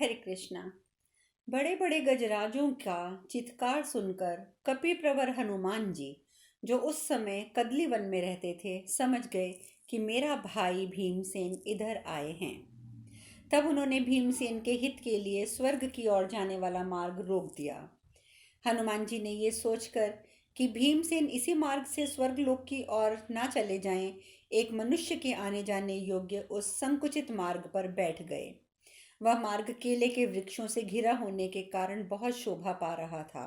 हरे कृष्णा। बड़े बड़े गजराजों का चित्कार सुनकर कपिप्रवर हनुमान जी, जो उस समय कदली वन में रहते थे, समझ गए कि मेरा भाई भीमसेन इधर आए हैं। तब उन्होंने भीमसेन के हित के लिए स्वर्ग की ओर जाने वाला मार्ग रोक दिया। हनुमान जी ने ये सोचकर कि भीमसेन इसी मार्ग से स्वर्गलोक की ओर ना चले जाएं, एक मनुष्य के आने जाने योग्य उस संकुचित मार्ग पर बैठ गए। वह मार्ग केले के वृक्षों से घिरा होने के कारण बहुत शोभा पा रहा था।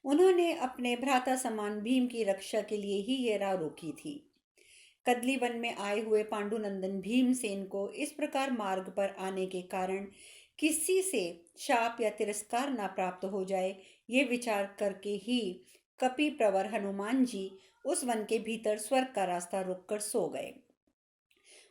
उन्होंने अपने भ्राता समान भीम की रक्षा के लिए ही यह राह रोकी थी। कदली वन में आए हुए पांडुनंदन भीमसेन को इस प्रकार मार्ग पर आने के कारण किसी से शाप या तिरस्कार ना प्राप्त हो जाए, ये विचार करके ही कपि प्रवर हनुमान जी उस वन के भीतर स्वर्ग का रास्ता रोककर सो गए।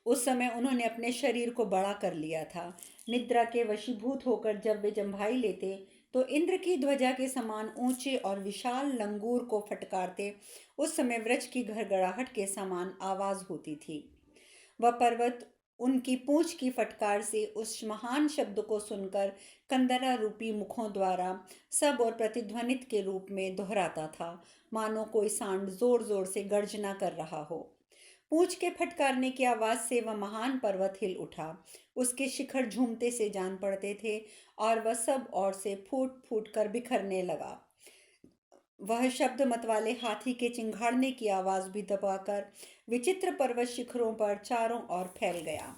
उस समय उन्होंने अपने शरीर को बड़ा कर लिया था। निद्रा के वशीभूत होकर जब वे जम्भाई लेते तो इंद्र की ध्वजा के समान ऊंचे और विशाल लंगूर को फटकारते उस समय वृक्ष की घड़घड़ाहट के समान आवाज होती थी। वह पर्वत उनकी पूंछ की फटकार से उस महान शब्द को सुनकर कंदरा रूपी मुखों द्वारा सब और प्रतिध्वनित के रूप में दोहराता था, मानो कोई सांड जोर जोर से गर्जना कर रहा हो। पूंछ के फटकारने की आवाज से वह महान पर्वत हिल उठा। उसके शिखर झूमते से जान पड़ते थे और वह सब ओर से फूट फूट कर बिखरने लगा। वह शब्द मतवाले हाथी के चिंघाड़ने की आवाज भी दबाकर विचित्र पर्वत शिखरों पर चारों ओर फैल गया।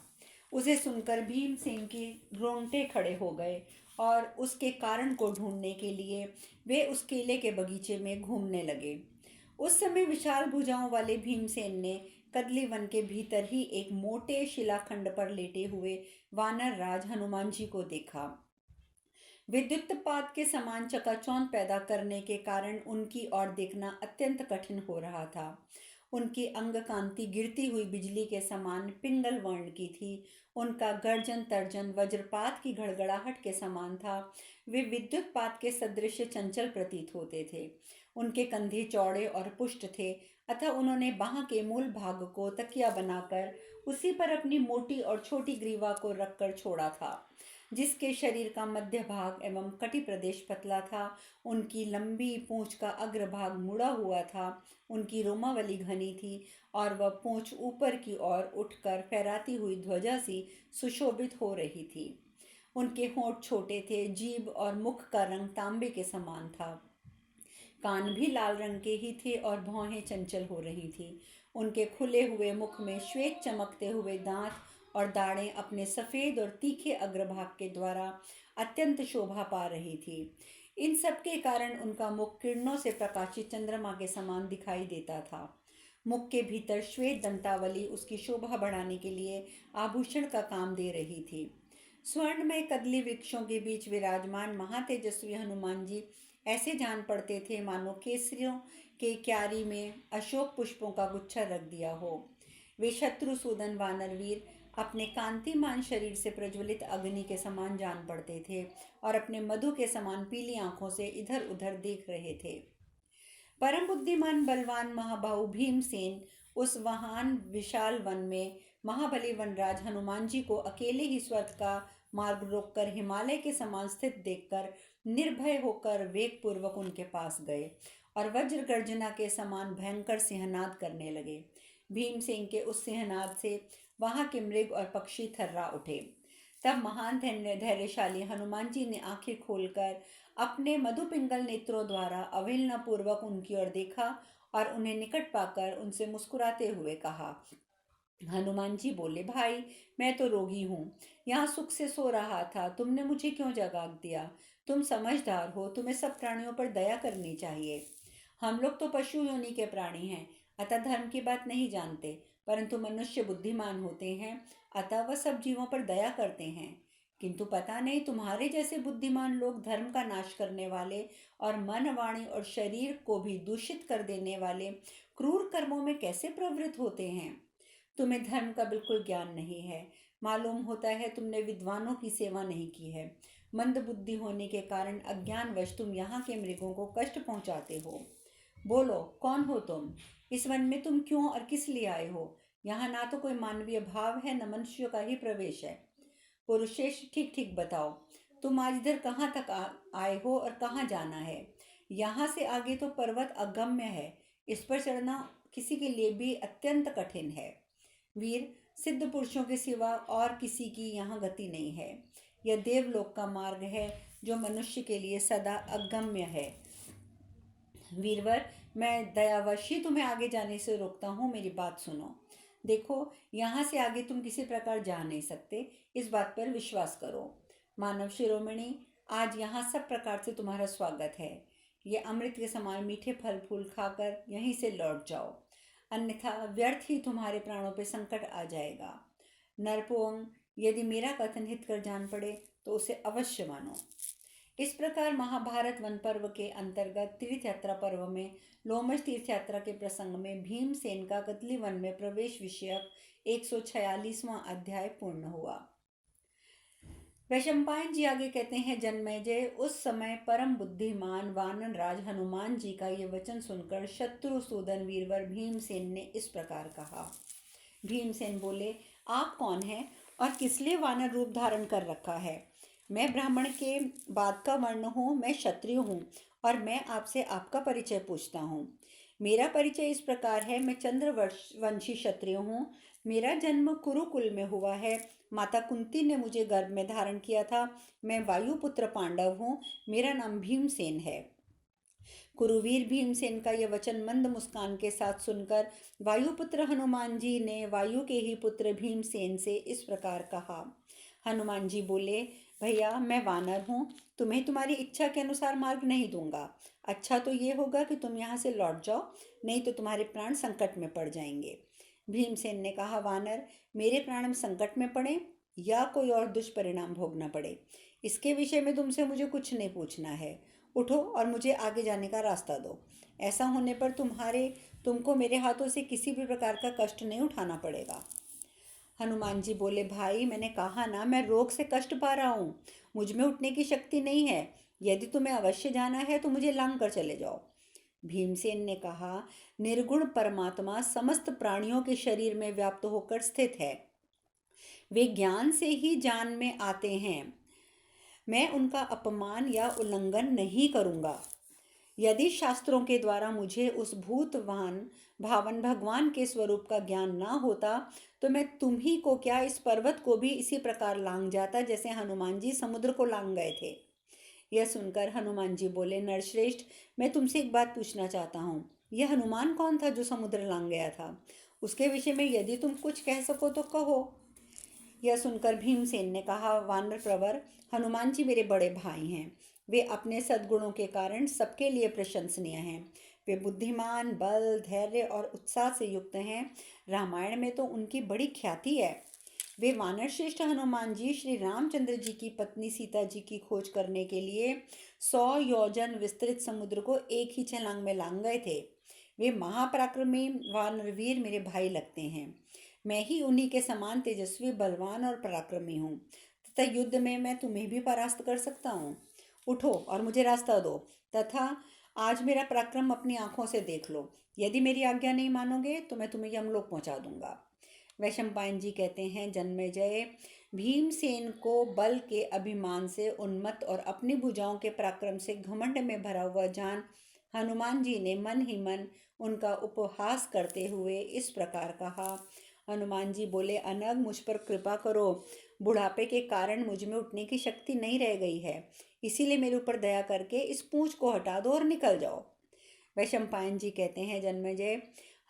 उसे सुनकर भीमसेन के रोंगटे खड़े हो गए और उसके कारण को ढूंढने के लिए वे उस केले के बगीचे में घूमने लगे। उस समय विशाल भुजाओं वाले भीमसेन ने कदली वन के भीतर ही एक मोटे शिलाखंड पर लेटे हुए वानर राज हनुमान जी को देखा। विद्युत्पात के समान चकाचौंध पैदा करने के कारण उनकी ओर देखना अत्यंत कठिन हो रहा था। उनकी अंग कांति गिरती हुई बिजली के समान पिंगल वर्ण की थी। उनका गर्जन तर्जन वज्रपात की घड़घड़ाहट के समान था। वे विद्युत्पात के सदृश चंचल प्रतीत होते थे। उनके कंधे चौड़े और पुष्ट थे, अतः उन्होंने बाह के मूल भाग को तकिया बनाकर उसी पर अपनी मोटी और छोटी ग्रीवा को रखकर छोड़ा था, जिसके शरीर का मध्य भाग एवं कटी प्रदेश पतला था। उनकी लंबी पूंछ का अग्रभाग मुड़ा हुआ था। उनकी रोमावली घनी थी और वह पूंछ ऊपर की ओर उठकर फहराती हुई ध्वजा सी सुशोभित हो रही थी। उनके होंठ छोटे थे, जीभ और मुख का रंग तांबे के समान था। कान भी लाल रंग के ही थे और भौहें चंचल हो रही थी। उनके खुले हुए मुख में श्वेत चमकते हुए दांत और दाढ़ें अपने सफ़ेद और तीखे अग्रभाग के द्वारा अत्यंत शोभा पा रही थी। इन सब के कारण उनका मुख किरणों से प्रकाशित चंद्रमा के समान दिखाई देता था। मुख के भीतर श्वेत दंतावली उसकी शोभा बढ़ाने के लिए आभूषण का काम दे रही थी। स्वर्णमय कदली वृक्षों के बीच विराजमान महातेजस्वी हनुमान जी ऐसे जान पड़ते थे मानो केसरियों के क्यारी में अशोक पुष्पों का गुच्छा रख दिया हो। वे शत्रुसूदन वानरवीर अपने कांतिमान शरीर से प्रज्वलित अग्नि के समान जान पड़ते थे और अपने मधु के समान पीली आंखों से इधर उधर देख रहे थे। परम बुद्धिमान बलवान महाबाहु भीमसेन उस महान विशाल वन में महाबली वनराज हनुमान जी को अकेले ही स्वर्ग का मार्ग रोककर हिमालय के समान स्थित देखकर निर्भय होकर वेग पूर्वक उनके पास गए और वज्र गर्जना के समान भयंकर सिंहनाद करने लगे। भीमसेन के उस सिंहनाद से वहां के मृग और पक्षी थर्रा उठे। तब महान धैर्यशाली हनुमान जी ने आंखें खोलकर अपने मधुपिंगल नेत्रों द्वारा अवहेलना पूर्वक उनकी ओर देखा और उन्हें निकट पाकर उनसे मुस्कुराते हुए कहा। हनुमान जी बोले, भाई, मैं तो रोगी हूँ, यहाँ सुख से सो रहा था, तुमने मुझे क्यों जगा दिया? तुम समझदार हो, तुम्हें सब प्राणियों पर दया करनी चाहिए। हम लोग तो पशु योनि के प्राणी हैं, अतः धर्म की बात नहीं जानते, परंतु मनुष्य बुद्धिमान होते हैं, अतः वह सब जीवों पर दया करते हैं। किंतु पता नहीं तुम्हारे जैसे बुद्धिमान लोग धर्म का नाश करने वाले और मन, वाणी और शरीर को भी दूषित कर देने वाले क्रूर कर्मों में कैसे प्रवृत्त होते हैं। तुम्हें धर्म का बिल्कुल ज्ञान नहीं है। मालूम होता है तुमने विद्वानों की सेवा नहीं की है। मंद बुद्धि होने के कारण अज्ञानवश तुम यहाँ के मृगों को कष्ट पहुँचाते हो। बोलो, कौन हो तुम? इस वन में तुम क्यों और किस लिए आए हो? यहाँ ना तो कोई मानवीय भाव है, न मनुष्य का ही प्रवेश है। पुरुषेश, ठीक ठीक बताओ, तुम आज इधर कहाँ तक आए हो और कहाँ जाना है? यहाँ से आगे तो पर्वत अगम्य है, इस पर चढ़ना किसी के लिए भी अत्यंत कठिन है। वीर, सिद्ध पुरुषों के सिवा और किसी की यहाँ गति नहीं है। यह देवलोक का मार्ग है जो मनुष्य के लिए सदा अगम्य है। वीरवर, मैं दयावश ही तुम्हें आगे जाने से रोकता हूँ, मेरी बात सुनो। देखो, यहाँ से आगे तुम किसी प्रकार जा नहीं सकते, इस बात पर विश्वास करो। मानव शिरोमणि, आज यहाँ सब प्रकार से तुम्हारा स्वागत है। ये अमृत के समान मीठे फल फूल खाकर यहीं से लौट जाओ, अन्यथा व्यर्थ ही तुम्हारे प्राणों पर संकट आ जाएगा। नरपोंग, यदि मेरा कथन हित कर जान पड़े तो उसे अवश्य मानो। इस प्रकार महाभारत वन पर्व के अंतर्गत तीर्थ यात्रा पर्व में लोमश तीर्थ यात्रा के प्रसंग में भीमसेन का कतली वन में प्रवेश विषयक 146वां अध्याय पूर्ण हुआ। वैशंपायन जी आगे कहते हैं, जन्मेजय, उस समय परम बुद्धिमान वानर राज हनुमान जी का ये वचन सुनकर शत्रुसूदन वीरवर भीमसेन ने इस प्रकार कहा। भीमसेन बोले, आप कौन हैं और किस लिए वानर रूप धारण कर रखा है? मैं ब्राह्मण के बाद का वर्ण हूँ, मैं क्षत्रिय हूँ और मैं आपसे आपका परिचय पूछता हूँ। मेरा परिचय इस प्रकार है, मैं चंद्रवंशी क्षत्रिय हूँ। मेरा जन्म कुरुकुल में हुआ है। माता कुंती ने मुझे गर्भ में धारण किया था। मैं वायुपुत्र पांडव हूँ। मेरा नाम भीमसेन है। कुरुवीर भीमसेन का यह वचन मंद मुस्कान के साथ सुनकर वायुपुत्र हनुमान जी ने वायु के ही पुत्र भीमसेन से इस प्रकार कहा। हनुमान जी बोले, भैया, मैं वानर हूँ, तुम्हें तुम्हारी इच्छा के अनुसार मार्ग नहीं दूंगा। अच्छा तो ये होगा कि तुम यहाँ से लौट जाओ, नहीं तो तुम्हारे प्राण संकट में पड़ जाएंगे। भीमसेन ने कहा, वानर, मेरे प्राण संकट में पड़े या कोई और दुष्परिणाम भोगना पड़े, इसके विषय में तुमसे मुझे कुछ नहीं पूछना है। उठो और मुझे आगे जाने का रास्ता दो। ऐसा होने पर तुमको मेरे हाथों से किसी भी प्रकार का कष्ट नहीं उठाना पड़ेगा। हनुमान जी बोले, भाई, मैंने कहा ना, मैं रोग से कष्ट पा रहा हूँ, मुझ में उठने की शक्ति नहीं है। यदि तुम्हें अवश्य जाना है तो मुझे लांग कर चले जाओ। भीमसेन ने कहा, निर्गुण परमात्मा समस्त प्राणियों के शरीर में व्याप्त होकर स्थित है। वे ज्ञान से ही जान में आते हैं। मैं उनका अपमान या उल्लंघन नहीं करूँगा। यदि शास्त्रों के द्वारा मुझे उस भूतवान भावन भगवान के स्वरूप का ज्ञान ना होता तो मैं तुम ही को क्या, इस पर्वत को भी इसी प्रकार लांग जाता जैसे हनुमान जी समुद्र को लांग गए थे। यह सुनकर हनुमान जी बोले, नरश्रेष्ठ, मैं तुमसे एक बात पूछना चाहता हूँ। यह हनुमान कौन था जो समुद्र लांग गया था? उसके विषय में यदि तुम कुछ कह सको तो कहो। यह सुनकर भीमसेन ने कहा, वानर प्रवर, हनुमान जी मेरे बड़े भाई हैं। वे अपने सद्गुणों के कारण सबके लिए प्रशंसनीय हैं। वे बुद्धिमान, बल, धैर्य और उत्साह से युक्त हैं। रामायण में तो उनकी बड़ी ख्याति है। वे वानर श्रेष्ठ हनुमान जी श्री रामचंद्र जी की पत्नी सीता जी की खोज करने के लिए 100 योजन विस्तृत समुद्र को एक ही छलांग में लांग गए थे। वे महापराक्रमी वानरवीर मेरे भाई लगते हैं। मैं ही उन्हीं के समान तेजस्वी, बलवान और पराक्रमी हूँ तथा युद्ध में मैं तुम्हें भी परास्त कर सकता हूँ। उठो और मुझे रास्ता दो तथा आज मेरा पराक्रम अपनी आंखों से देख लो। यदि मेरी आज्ञा नहीं मानोगे तो मैं तुम्हें यमलोक पहुंचा दूंगा। वैशंपायन जी कहते हैं, जन्मेजय, भीमसेन को बल के अभिमान से उन्मत्त और अपनी भुजाओं के पराक्रम से घमंड में भरा हुआ जान हनुमान जी ने मन ही मन उनका उपहास करते हुए इस प्रकार कहा। हनुमान जी बोले, अनग, मुझ पर कृपा करो। बुढ़ापे के कारण मुझ में उठने की शक्ति नहीं रह गई है, इसीलिए मेरे ऊपर दया करके इस पूंछ को हटा दो और निकल जाओ। वैशंपायन जी कहते हैं, जन्मेजय,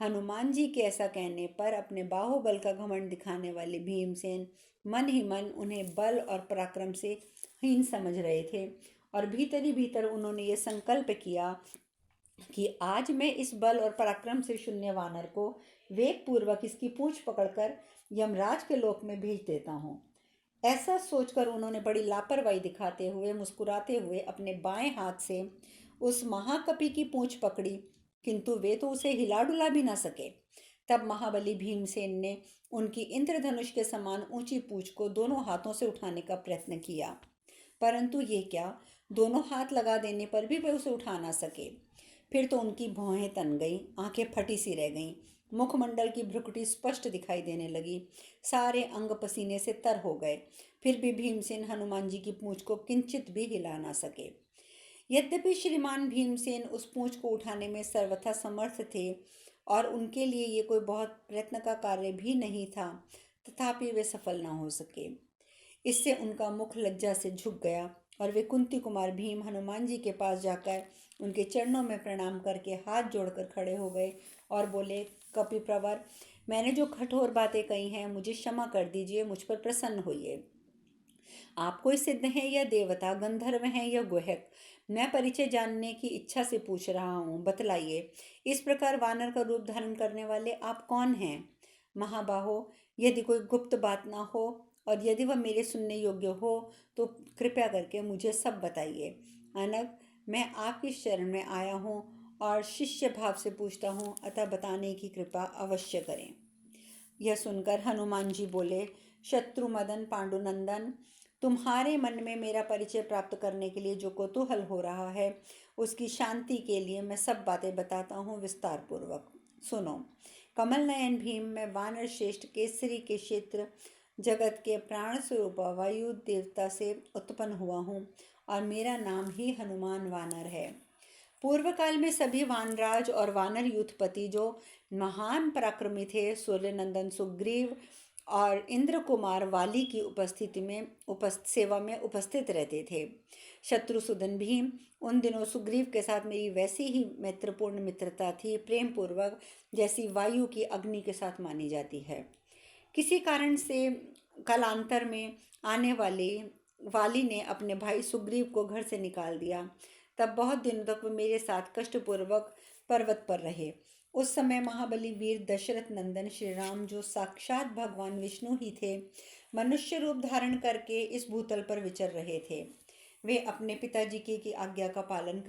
हनुमान जी के ऐसा कहने पर अपने बाहुबल का घमंड दिखाने वाले भीमसेन मन ही मन उन्हें बल और पराक्रम से हीन समझ रहे थे और भीतर ही भीतर उन्होंने ये संकल्प किया कि आज मैं इस बल और पराक्रम से शून्य वानर को वेग पूर्वक इसकी पूंछ पकड़कर यमराज के लोक में भेज देता हूँ। ऐसा सोचकर उन्होंने बड़ी लापरवाही दिखाते हुए मुस्कुराते हुए अपने बाएं हाथ से उस महाकपि की पूंछ पकड़ी, किंतु वे तो उसे हिला डुला भी ना सके। तब महाबली भीमसेन ने उनकी इंद्रधनुष के समान ऊंची पूंछ को दोनों हाथों से उठाने का प्रयत्न किया, परंतु ये क्या, दोनों हाथ लगा देने पर भी वे उसे उठा ना सके। फिर तो उनकी भौहें तन गईं, आंखें फटी सी रह गईं, मुखमंडल की भ्रुकुटी स्पष्ट दिखाई देने लगी, सारे अंग पसीने से तर हो गए, फिर भी भीमसेन हनुमान जी की पूंछ को किंचित भी हिला ना सके। यद्यपि श्रीमान भीमसेन उस पूंछ को उठाने में सर्वथा समर्थ थे और उनके लिए ये कोई बहुत प्रयत्न का कार्य भी नहीं था, तथापि वे सफल न हो सके। इससे उनका मुख लज्जा से झुक गया और वे कुंती कुमार भीम हनुमान जी के पास जाकर उनके चरणों में प्रणाम करके हाथ जोड़कर खड़े हो गए और बोले, कपिप्रवर, मैंने जो कठोर बातें कही हैं मुझे क्षमा कर दीजिए, मुझ पर प्रसन्न होइए। आप कोई सिद्ध हैं या देवता, गंधर्व हैं या गुहक? मैं परिचय जानने की इच्छा से पूछ रहा हूँ, बतलाइए। इस प्रकार वानर का रूप धारण करने वाले आप कौन हैं? महाबाहो, यदि कोई गुप्त बात ना हो और यदि वह मेरे सुनने योग्य हो तो कृपया करके मुझे सब बताइए। अनग, मैं आपकी शरण में आया हूँ और शिष्य भाव से पूछता हूँ, अतः बताने की कृपा अवश्य करें। यह सुनकर हनुमान जी बोले, शत्रुमदन पांडुनंदन, तुम्हारे मन में मेरा परिचय प्राप्त करने के लिए जो कौतूहल हो रहा है, उसकी शांति के लिए मैं सब बातें बताता हूँ विस्तार पूर्वक। सुनो। कमल नयन भीम, मैं वानर श्रेष्ठ केसरी के क्षेत्र जगत के प्राण स्वरूप वायु देवता से उत्पन्न हुआ हूँ और मेरा नाम ही हनुमान वानर है। पूर्व काल में सभी वानराज और वानर यूथपति जो महान पराक्रमी थे, सूर्यनंदन सुग्रीव और इंद्र कुमार वाली की उपस्थिति में सेवा में उपस्थित रहते थे। शत्रुसूदन भीम, उन दिनों सुग्रीव के साथ मेरी वैसी ही मैत्रपूर्ण मित्रता थी, प्रेम पूर्वक, जैसी वायु की अग्नि के साथ मानी जाती है। किसी कारण से कालांतर में आने वाले वाली ने अपने भाई सुग्रीव को घर से निकाल दिया। तब बहुत दिनों तक वे मेरे साथ कष्टपूर्वक पर्वत पर रहे। उस समय महाबली वीर दशरथ नंदन श्री राम, जो साक्षात भगवान विष्णु ही थे, मनुष्य रूप धारण करके इस भूतल पर विचर रहे थे। वे अपने पिताजी की आज्ञा का पालन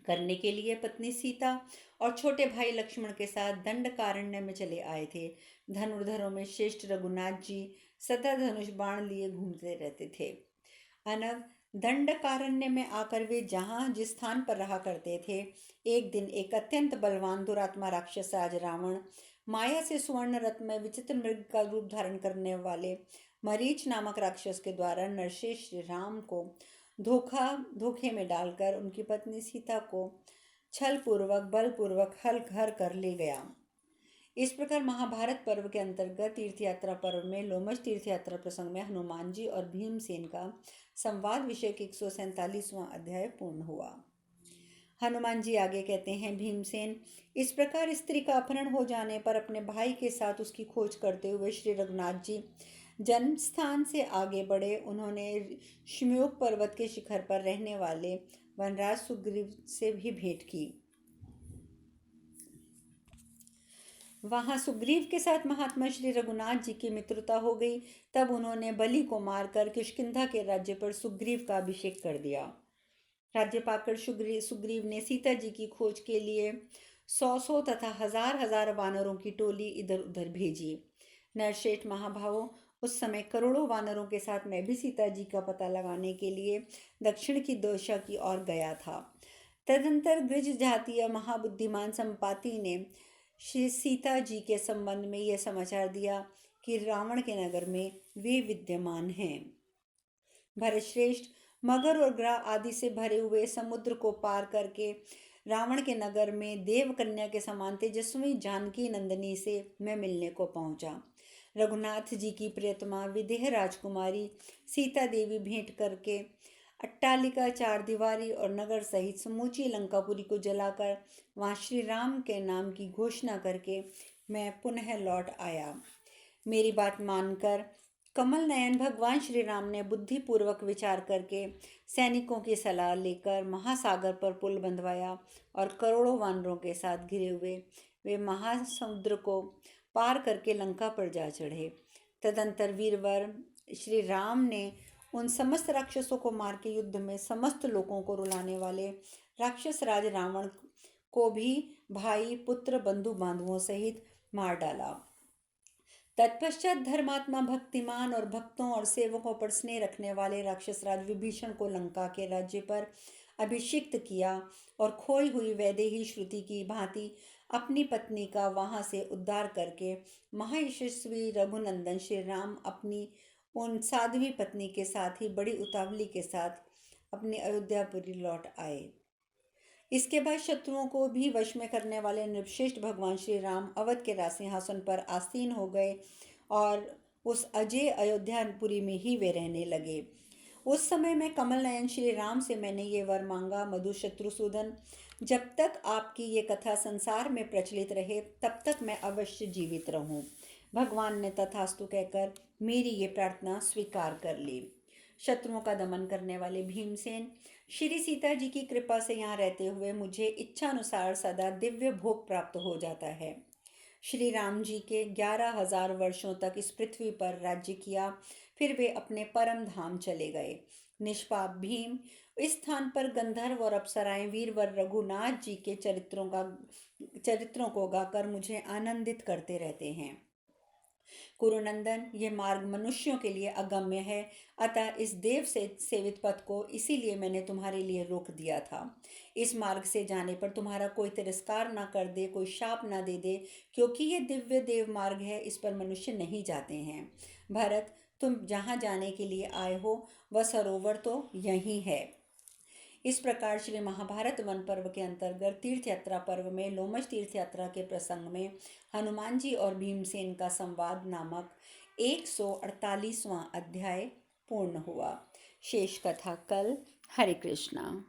करने के लिए पत्नी सीता और छोटे भाई लक्ष्मण के साथ दंडकारण्य में चले आए थे। धनुर्धरों में श्रेष्ठ रघुनाथ जी सदा धनुष बाण लिए घूमते रहते थे। अनग, दंडकारण्य में आकर वे जहाँ जिस स्थान पर रहा करते थे, एक दिन एक अत्यंत बलवान दुरात्मा राक्षस राज रावण, माया से स्वर्ण रत्न में विचित्र मृग का रूप धारण करने वाले मरीच नामक राक्षस के द्वारा नरशेष श्री राम को धोखे में डालकर उनकी पत्नी सीता को छल पूर्वक बलपूर्वक हल घर कर ले गया। इस प्रकार महाभारत पर्व के अंतर्गत तीर्थ यात्रा पर्व में लोमश तीर्थ यात्रा प्रसंग में हनुमान जी और भीमसेन का संवाद विषय के 147वां अध्याय पूर्ण हुआ। हनुमान जी आगे कहते हैं, भीमसेन, इस प्रकार स्त्री का अपहरण हो जाने पर अपने भाई के साथ उसकी खोज करते हुए श्री रघुनाथ जी जन्म स्थान से आगे बढ़े। उन्होंने शिम्योग पर्वत के शिखर पर रहने वाले वनराज सुग्रीव से भी भेंट की। वहां सुग्रीव के साथ महात्मा श्री रघुनाथ जी की मित्रता हो गई। तब उन्होंने बलि को मारकर किष्किंधा के राज्य पर सुग्रीव का अभिषेक कर दिया। राज्य पाकर सुग्रीव ने सीता जी की खोज के लिए 100 तथा हजार वानरों की टोली इधर उधर भेजी। नरश्रेष्ठ महाभावों, उस समय करोड़ों वानरों के साथ मैं भी सीता जी का पता लगाने के लिए दक्षिण की दिशा की ओर गया था। तदंतर गृज जातीय महाबुद्धिमान संपाति ने श्री सीता जी के संबंध में यह समाचार दिया कि रावण के नगर में वे विद्यमान हैं। भरतश्रेष्ठ, मगर और ग्रह आदि से भरे हुए समुद्र को पार करके रावण के नगर में देव कन्या के समान तेजस्वी जानकी नंदनी से मैं मिलने को पहुंचा। रघुनाथ जी की प्रियतमा विदेह राजकुमारी सीता देवी भेंट करके अट्टालिका, चार दीवारी और नगर सहित समूची लंकापुरी को जलाकर वहाँ श्री राम के नाम की घोषणा करके मैं पुनः लौट आया। मेरी बात मानकर कमल नयन भगवान श्री राम ने बुद्धिपूर्वक विचार करके सैनिकों की सलाह लेकर महासागर पर पुल बंधवाया और करोड़ों वानरों के साथ घिरे हुए वे महासमुद्र को पार करके लंका पर जा चढ़े। तदंतर वीरवर श्री राम ने उन समस्त राक्षसों को मार के युद्ध में समस्त लोगों को रुलाने वाले राक्षस राज रावण को भी भाई पुत्र बंधु बांधवों सहित मार डाला। तत्पश्चात धर्मात्मा, भक्तिमान और भक्तों और सेवकों पर स्नेह रखने वाले राक्षस राज विभीषण को लंका के राज्य पर अभिषिक्त किया और खोई हुई वैदेही श्रुति की भांति अपनी पत्नी का वहां से उद्धार करके महायशस्वी रघुनंदन श्री राम अपनी उन साध्वी पत्नी के साथ ही बड़ी उतावली के साथ अपनी अयोध्यापुरी लौट आए। इसके बाद शत्रुओं को भी वश में करने वाले नृपश्रेष्ठ भगवान श्री राम अवध के राज सिंहासन पर आसीन हो गए और उस अजय अयोध्यापुरी में ही वे रहने लगे। उस समय में कमल नयन श्री राम से मैंने ये वर मांगा, मधु शत्रुसूदन, जब तक आपकी ये कथा संसार में प्रचलित रहे तब तक मैं अवश्य जीवित रहूं। भगवान ने तथास्तु कहकर मेरी ये प्रार्थना स्वीकार कर ली। शत्रुओं का दमन करने वाले भीमसेन, श्री सीता जी की कृपा से यहाँ रहते हुए मुझे इच्छानुसार सदा दिव्य भोग प्राप्त हो जाता है। श्री राम जी के 11,000 वर्षों तक इस पृथ्वी पर राज्य किया, फिर वे अपने परम धाम चले गए। निष्पाप भीम इस स्थान पर गंधर्व और अप्सराएं वीरवर रघुनाथ जी के चरित्रों को गाकर मुझे आनंदित करते रहते हैं। कुरुनंदन, ये मार्ग मनुष्यों के लिए अगम्य है, अतः इस देव से सेवित पथ को इसीलिए मैंने तुम्हारे लिए रोक दिया था। इस मार्ग से जाने पर तुम्हारा कोई तिरस्कार ना कर दे, कोई शाप ना दे दे, क्योंकि ये दिव्य देव मार्ग है, इस पर मनुष्य नहीं जाते हैं। भरत, तुम जहाँ जाने के लिए आए हो वह सरोवर तो यहीं है। इस प्रकार श्री महाभारत वन पर्व के अंतर्गत तीर्थ यात्रा पर्व में लोमश तीर्थ यात्रा के प्रसंग में हनुमान जी और भीमसेन का संवाद नामक 148वां अध्याय पूर्ण हुआ। शेष कथा कल। हरे कृष्णा।